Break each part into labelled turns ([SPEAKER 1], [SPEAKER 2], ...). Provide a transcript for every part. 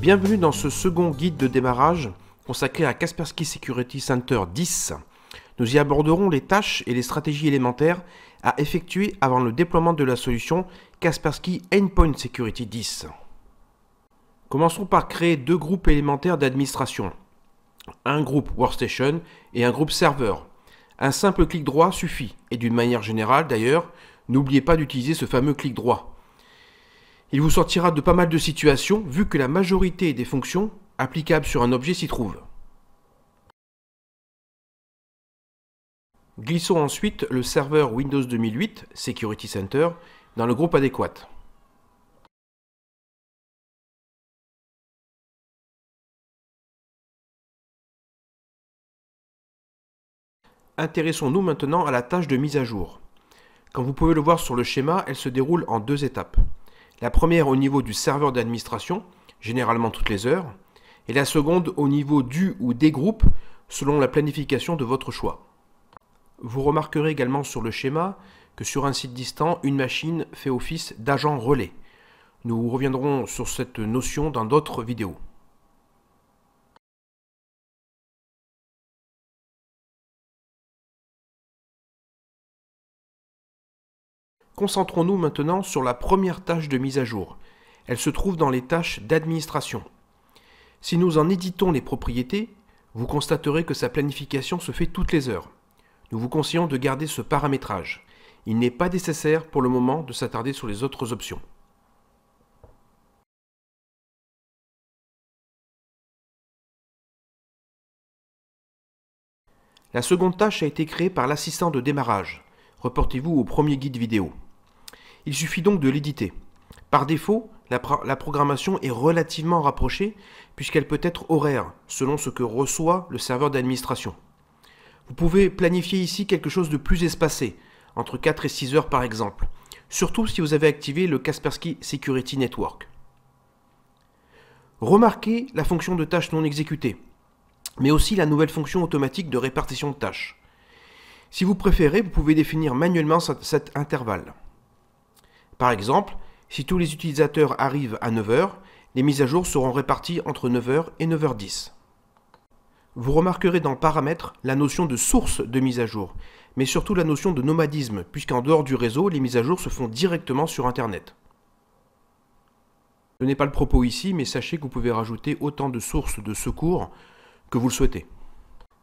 [SPEAKER 1] Bienvenue dans ce second guide de démarrage consacré à Kaspersky Security Center 10. Nous y aborderons les tâches et les stratégies élémentaires à effectuer avant le déploiement de la solution Kaspersky Endpoint Security 10. Commençons par créer deux groupes élémentaires d'administration. Un groupe Workstation et un groupe Serveur. Un simple clic droit suffit, et d'une manière générale d'ailleurs, n'oubliez pas d'utiliser ce fameux clic droit. Il vous sortira de pas mal de situations, vu que la majorité des fonctions applicables sur un objet s'y trouvent. Glissons ensuite le serveur Windows 2008, Security Center, dans le groupe adéquat. Intéressons-nous maintenant à la tâche de mise à jour. Comme vous pouvez le voir sur le schéma, elle se déroule en deux étapes. La première au niveau du serveur d'administration, généralement toutes les heures, et la seconde au niveau du ou des groupes, selon la planification de votre choix. Vous remarquerez également sur le schéma que sur un site distant, une machine fait office d'agent relais. Nous reviendrons sur cette notion dans d'autres vidéos. Concentrons-nous maintenant sur la première tâche de mise à jour. Elle se trouve dans les tâches d'administration. Si nous en éditons les propriétés, vous constaterez que sa planification se fait toutes les heures. Nous vous conseillons de garder ce paramétrage. Il n'est pas nécessaire pour le moment de s'attarder sur les autres options. La seconde tâche a été créée par l'assistant de démarrage. Reportez-vous au premier guide vidéo. Il suffit donc de l'éditer. Par défaut, la programmation est relativement rapprochée puisqu'elle peut être horaire, selon ce que reçoit le serveur d'administration. Vous pouvez planifier ici quelque chose de plus espacé, entre 4 et 6 heures par exemple, surtout si vous avez activé le Kaspersky Security Network. Remarquez la fonction de tâches non exécutées, mais aussi la nouvelle fonction automatique de répartition de tâches. Si vous préférez, vous pouvez définir manuellement cet intervalle. Par exemple, si tous les utilisateurs arrivent à 9 h, les mises à jour seront réparties entre 9 h et 9 h 10. Vous remarquerez dans le paramètre la notion de source de mise à jour, mais surtout la notion de nomadisme, puisqu'en dehors du réseau, les mises à jour se font directement sur Internet. Ce n'est pas le propos ici, mais sachez que vous pouvez rajouter autant de sources de secours que vous le souhaitez.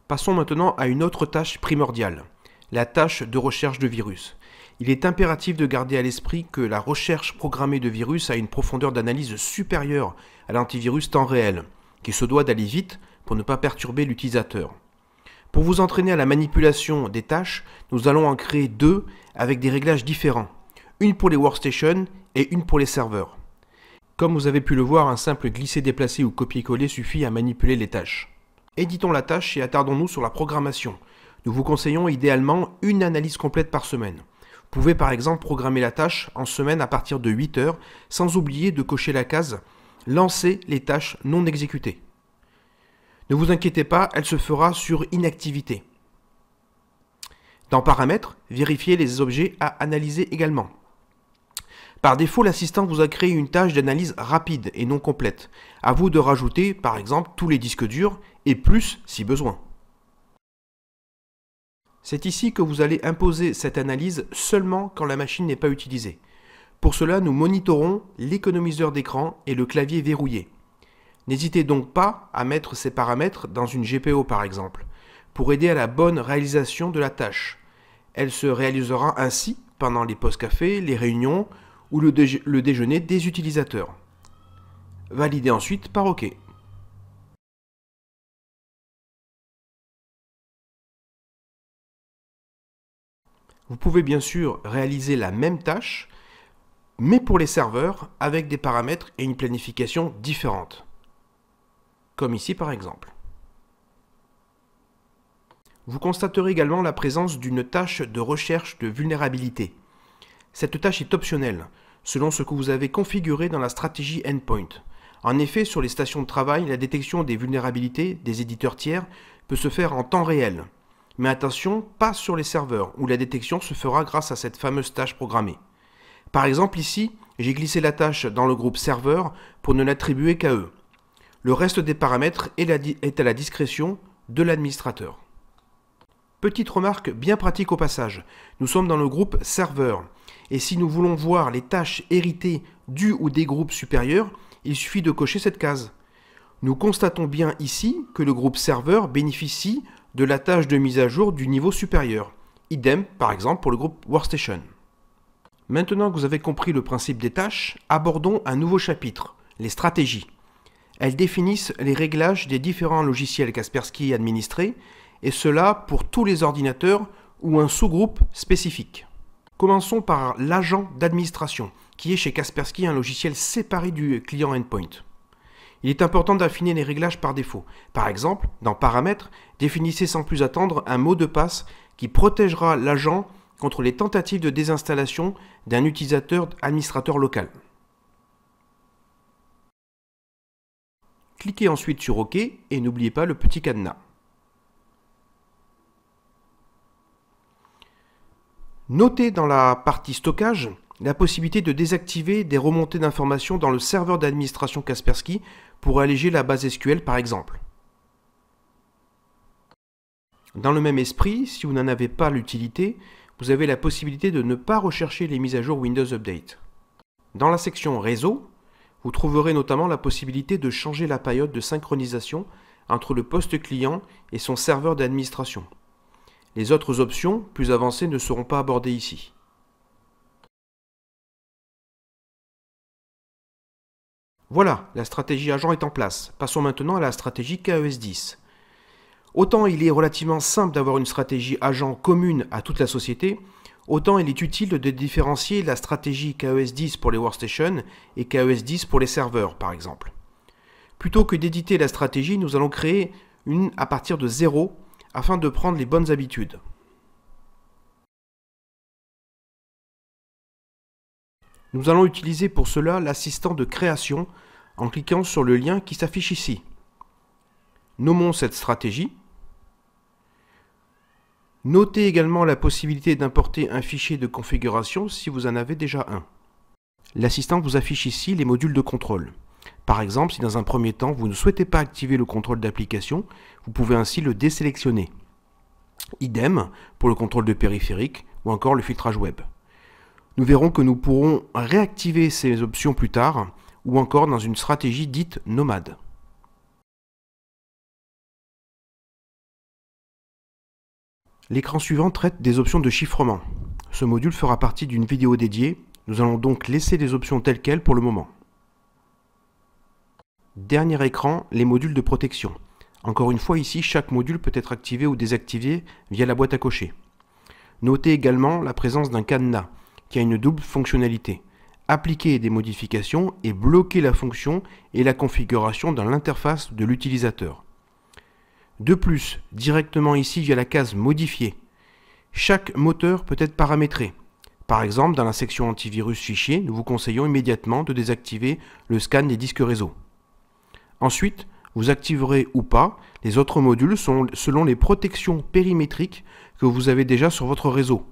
[SPEAKER 1] Passons maintenant à une autre tâche primordiale, la tâche de recherche de virus. Il est impératif de garder à l'esprit que la recherche programmée de virus a une profondeur d'analyse supérieure à l'antivirus temps réel, qui se doit d'aller vite pour ne pas perturber l'utilisateur. Pour vous entraîner à la manipulation des tâches, nous allons en créer deux avec des réglages différents, une pour les workstations et une pour les serveurs. Comme vous avez pu le voir, un simple glisser-déplacer ou copier-coller suffit à manipuler les tâches. Éditons la tâche et attardons-nous sur la programmation. Nous vous conseillons idéalement une analyse complète par semaine. Vous pouvez par exemple programmer la tâche en semaine à partir de 8 h, sans oublier de cocher la case « Lancer les tâches non exécutées ». Ne vous inquiétez pas, elle se fera sur inactivité. Dans Paramètres, vérifiez les objets à analyser également. Par défaut, l'assistant vous a créé une tâche d'analyse rapide et non complète. À vous de rajouter par exemple tous les disques durs et plus si besoin. C'est ici que vous allez imposer cette analyse seulement quand la machine n'est pas utilisée. Pour cela, nous monitorons l'économiseur d'écran et le clavier verrouillé. N'hésitez donc pas à mettre ces paramètres dans une GPO par exemple, pour aider à la bonne réalisation de la tâche. Elle se réalisera ainsi pendant les pauses café, les réunions ou le déjeuner des utilisateurs. Validez ensuite par OK. Vous pouvez bien sûr réaliser la même tâche, mais pour les serveurs avec des paramètres et une planification différente. Comme ici par exemple. Vous constaterez également la présence d'une tâche de recherche de vulnérabilité. Cette tâche est optionnelle, selon ce que vous avez configuré dans la stratégie Endpoint. En effet, sur les stations de travail, la détection des vulnérabilités des éditeurs tiers peut se faire en temps réel. Mais attention, pas sur les serveurs, où la détection se fera grâce à cette fameuse tâche programmée. Par exemple ici, j'ai glissé la tâche dans le groupe serveur pour ne l'attribuer qu'à eux. Le reste des paramètres est à la discrétion de l'administrateur. Petite remarque bien pratique au passage, nous sommes dans le groupe serveur, et si nous voulons voir les tâches héritées du ou des groupes supérieurs, il suffit de cocher cette case. Nous constatons bien ici que le groupe serveur bénéficie de la tâche de mise à jour du niveau supérieur. Idem, par exemple, pour le groupe Workstation. Maintenant que vous avez compris le principe des tâches, abordons un nouveau chapitre, les stratégies. Elles définissent les réglages des différents logiciels Kaspersky administrés, et cela pour tous les ordinateurs ou un sous-groupe spécifique. Commençons par l'agent d'administration, qui est chez Kaspersky un logiciel séparé du client endpoint. Il est important d'affiner les réglages par défaut. Par exemple, dans Paramètres, définissez sans plus attendre un mot de passe qui protégera l'agent contre les tentatives de désinstallation d'un utilisateur administrateur local. Cliquez ensuite sur OK et n'oubliez pas le petit cadenas. Notez dans la partie stockage la possibilité de désactiver des remontées d'informations dans le serveur d'administration Kaspersky pour alléger la base SQL par exemple. Dans le même esprit, si vous n'en avez pas l'utilité, vous avez la possibilité de ne pas rechercher les mises à jour Windows Update. Dans la section Réseau, vous trouverez notamment la possibilité de changer la période de synchronisation entre le poste client et son serveur d'administration. Les autres options, plus avancées, ne seront pas abordées ici. Voilà, la stratégie agent est en place. Passons maintenant à la stratégie KES10. Autant il est relativement simple d'avoir une stratégie agent commune à toute la société, autant il est utile de différencier la stratégie KES10 pour les workstations et KES10 pour les serveurs, par exemple. Plutôt que d'éditer la stratégie, nous allons créer une à partir de 0 afin de prendre les bonnes habitudes. Nous allons utiliser pour cela l'assistant de création en cliquant sur le lien qui s'affiche ici. Nommons cette stratégie. Notez également la possibilité d'importer un fichier de configuration si vous en avez déjà un. L'assistant vous affiche ici les modules de contrôle. Par exemple, si dans un premier temps vous ne souhaitez pas activer le contrôle d'application, vous pouvez ainsi le désélectionner. Idem pour le contrôle de périphérique ou encore le filtrage web. Nous verrons que nous pourrons réactiver ces options plus tard ou encore dans une stratégie dite nomade. L'écran suivant traite des options de chiffrement. Ce module fera partie d'une vidéo dédiée. Nous allons donc laisser les options telles quelles pour le moment. Dernier écran, les modules de protection. Encore une fois ici, chaque module peut être activé ou désactivé via la boîte à cocher. Notez également la présence d'un cadenas qui a une double fonctionnalité. Appliquer des modifications et bloquer la fonction et la configuration dans l'interface de l'utilisateur. De plus, directement ici via la case Modifier, chaque moteur peut être paramétré. Par exemple, dans la section antivirus fichier, nous vous conseillons immédiatement de désactiver le scan des disques réseau. Ensuite, vous activerez ou pas les autres modules selon les protections périmétriques que vous avez déjà sur votre réseau.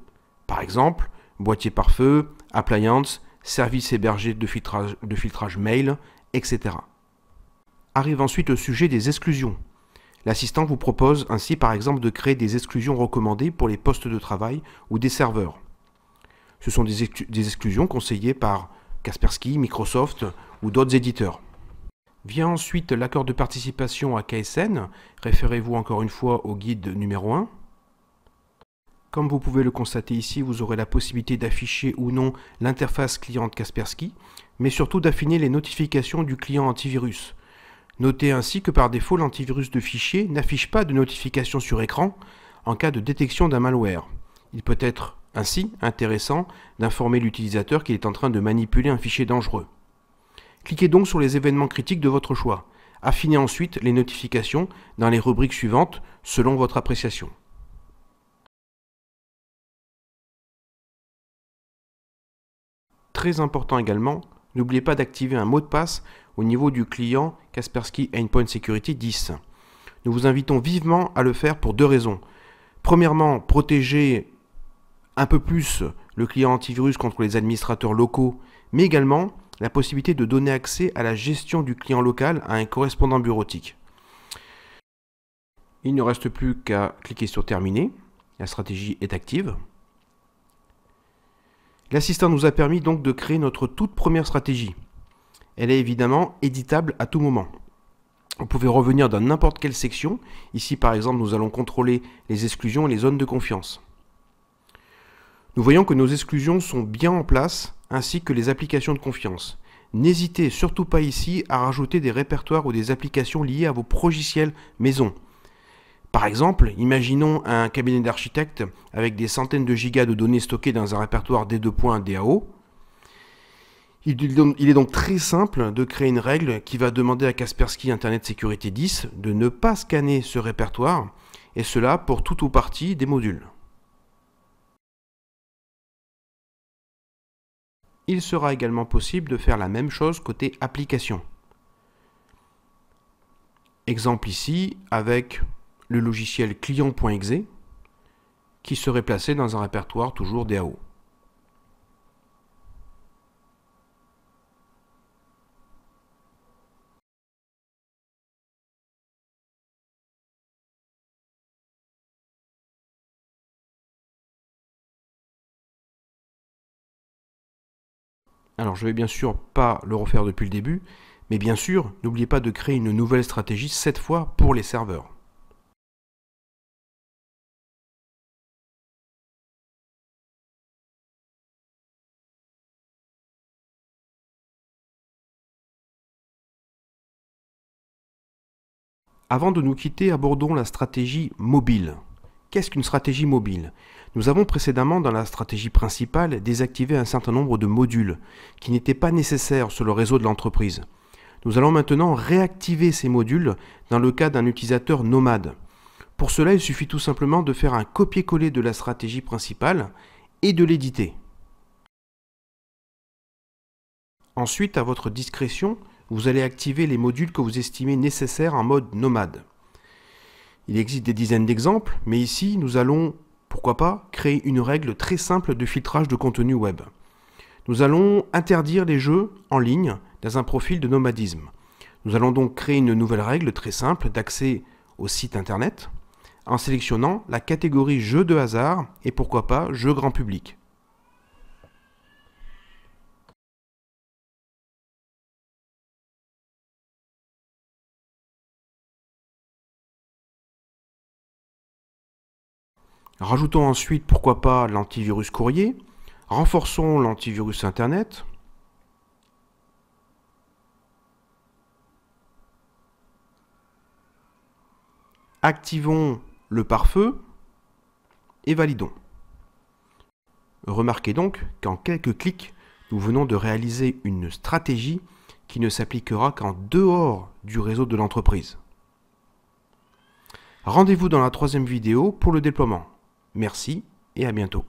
[SPEAKER 1] Par exemple, boîtier pare-feu, appliance, service hébergé de filtrage mail, etc. Arrive ensuite le sujet des exclusions. L'assistant vous propose ainsi par exemple de créer des exclusions recommandées pour les postes de travail ou des serveurs. Ce sont des exclusions conseillées par Kaspersky, Microsoft ou d'autres éditeurs. Vient ensuite l'accord de participation à KSN, référez-vous encore une fois au guide numéro 1. Comme vous pouvez le constater ici, vous aurez la possibilité d'afficher ou non l'interface client de Kaspersky, mais surtout d'affiner les notifications du client antivirus. Notez ainsi que par défaut, l'antivirus de fichier n'affiche pas de notification sur écran en cas de détection d'un malware. Il peut être ainsi intéressant d'informer l'utilisateur qu'il est en train de manipuler un fichier dangereux. Cliquez donc sur les événements critiques de votre choix. Affinez ensuite les notifications dans les rubriques suivantes selon votre appréciation. Très important également, n'oubliez pas d'activer un mot de passe au niveau du client Kaspersky Endpoint Security 10. Nous vous invitons vivement à le faire pour deux raisons. Premièrement, protéger un peu plus le client antivirus contre les administrateurs locaux, mais également la possibilité de donner accès à la gestion du client local à un correspondant bureautique. Il ne reste plus qu'à cliquer sur Terminer. La stratégie est active. L'assistant nous a permis donc de créer notre toute première stratégie. Elle est évidemment éditable à tout moment. Vous pouvez revenir dans n'importe quelle section. Ici par exemple, nous allons contrôler les exclusions et les zones de confiance. Nous voyons que nos exclusions sont bien en place, ainsi que les applications de confiance. N'hésitez surtout pas ici à rajouter des répertoires ou des applications liées à vos logiciels maison. Par exemple, imaginons un cabinet d'architectes avec des centaines de gigas de données stockées dans un répertoire D2.DAO. Il est donc très simple de créer une règle qui va demander à Kaspersky Internet Sécurité 10 de ne pas scanner ce répertoire, et cela pour tout ou partie des modules. Il sera également possible de faire la même chose côté application. Exemple ici avec le logiciel client.exe qui serait placé dans un répertoire toujours DAO. Alors je vais bien sûr pas le refaire depuis le début, mais bien sûr, n'oubliez pas de créer une nouvelle stratégie cette fois pour les serveurs. Avant de nous quitter, abordons la stratégie mobile. Qu'est-ce qu'une stratégie mobile? Nous avons précédemment, dans la stratégie principale, désactivé un certain nombre de modules qui n'étaient pas nécessaires sur le réseau de l'entreprise. Nous allons maintenant réactiver ces modules dans le cas d'un utilisateur nomade. Pour cela, il suffit tout simplement de faire un copier-coller de la stratégie principale et de l'éditer. Ensuite, à votre discrétion, vous allez activer les modules que vous estimez nécessaires en mode nomade. Il existe des dizaines d'exemples, mais ici, nous allons, pourquoi pas, créer une règle très simple de filtrage de contenu web. Nous allons interdire les jeux en ligne dans un profil de nomadisme. Nous allons donc créer une nouvelle règle très simple d'accès au site internet en sélectionnant la catégorie jeux de hasard et pourquoi pas jeux grand public. Rajoutons ensuite, pourquoi pas, l'antivirus courrier. Renforçons l'antivirus Internet. Activons le pare-feu et validons. Remarquez donc qu'en quelques clics, nous venons de réaliser une stratégie qui ne s'appliquera qu'en dehors du réseau de l'entreprise. Rendez-vous dans la troisième vidéo pour le déploiement. Merci et à bientôt.